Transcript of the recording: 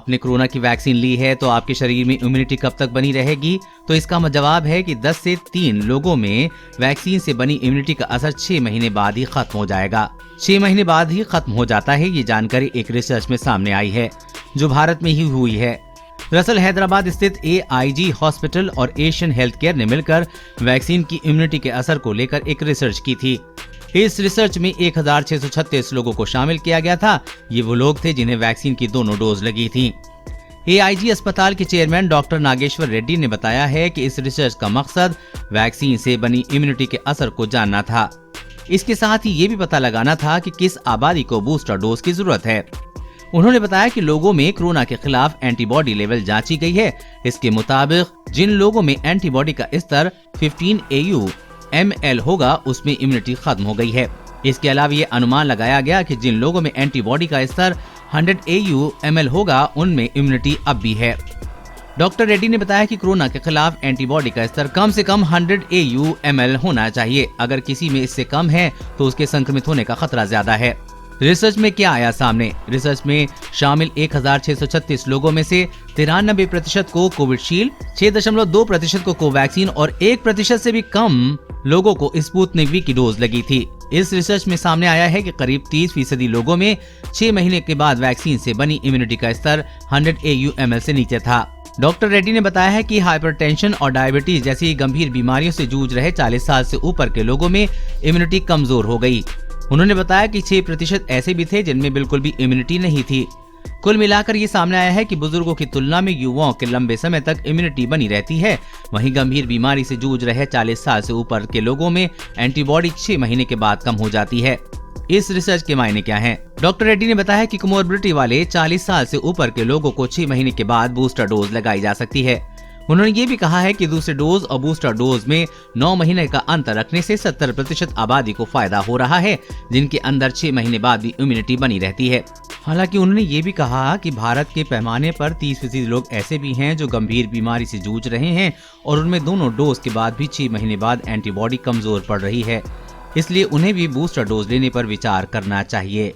आपने कोरोना की वैक्सीन ली है तो आपके शरीर में इम्यूनिटी कब तक बनी रहेगी? तो इसका जवाब है कि 10 से 3 लोगों में वैक्सीन से बनी इम्यूनिटी का असर 6 महीने बाद ही खत्म हो जाएगा। 6 महीने बाद ही खत्म हो जाता है। ये जानकारी एक रिसर्च में सामने आई है जो भारत में ही हुई है। दरअसल हैदराबाद स्थित AIG हॉस्पिटल और एशियन हेल्थ केयर ने मिलकर वैक्सीन की इम्यूनिटी के असर को लेकर एक रिसर्च की थी। इस रिसर्च में 1636 लोगों को शामिल किया गया था। ये वो लोग थे जिन्हें वैक्सीन की दोनों डोज लगी थी। AIG अस्पताल के चेयरमैन डॉक्टर नागेश्वर रेड्डी ने बताया है कि इस रिसर्च का मकसद वैक्सीन से बनी इम्यूनिटी के असर को जानना था। इसके साथ ही ये भी पता लगाना था कि किस आबादी को बूस्टर डोज की जरूरत है। उन्होंने बताया कि लोगों में कोरोना के खिलाफ एंटीबॉडी लेवल जांची गई है। इसके मुताबिक जिन लोगों में एंटीबॉडी का स्तर 15 AU/ml होगा उसमें इम्यूनिटी खत्म हो गई है। इसके अलावा ये अनुमान लगाया गया कि जिन लोगों में एंटीबॉडी का स्तर 100 AU/ml होगा उनमें इम्यूनिटी अब भी है। डॉक्टर रेड्डी ने बताया कि कोरोना के खिलाफ एंटीबॉडी का स्तर कम से कम 100 AU/ml होना चाहिए। अगर किसी में इससे कम है तो उसके संक्रमित होने का खतरा ज्यादा है। रिसर्च में क्या आया सामने? रिसर्च में शामिल 1636 लोगों में से 93% को कोविशील्ड, 6.2% को कोवैक्सीन और 1% से भी कम लोगों को स्पुतनिक वी की डोज लगी थी। इस रिसर्च में सामने आया है कि करीब 30% लोगों में 6 महीने के बाद वैक्सीन से बनी इम्यूनिटी का स्तर 100 AU/ml से नीचे था। डॉक्टर रेड्डी ने बताया है कि हाइपरटेंशन और डायबिटीज जैसी गंभीर बीमारियों से जूझ रहे 40 साल से ऊपर के लोगों में इम्यूनिटी कमजोर हो गई। उन्होंने बताया कि 6% ऐसे भी थे जिनमें बिल्कुल भी इम्यूनिटी नहीं थी। कुल मिलाकर ये सामने आया है कि बुजुर्गों की तुलना में युवाओं के लंबे समय तक इम्यूनिटी बनी रहती है। वहीं गंभीर बीमारी से जूझ रहे 40 साल से ऊपर के लोगों में एंटीबॉडी 6 महीने के बाद कम हो जाती है। इस रिसर्च के मायने क्या हैं? डॉक्टर रेड्डी ने बताया कि कोमोर्बिडिटी वाले 40 साल से ऊपर के लोगों को 6 महीने के बाद बूस्टर डोज लगाई जा सकती है। उन्होंने ये भी कहा है कि दूसरे डोज और बूस्टर डोज में 9 महीने का अंतर रखने से 70% आबादी को फायदा हो रहा है, जिनके अंदर 6 महीने बाद भी इम्यूनिटी बनी रहती है। हालांकि उन्होंने ये भी कहा कि भारत के पैमाने पर 30% लोग ऐसे भी हैं जो गंभीर बीमारी से जूझ रहे हैं और उनमें दोनों डोज के बाद भी 6 महीने बाद एंटीबॉडी कमजोर पड़ रही है। इसलिए उन्हें भी बूस्टर डोज लेने पर विचार करना चाहिए।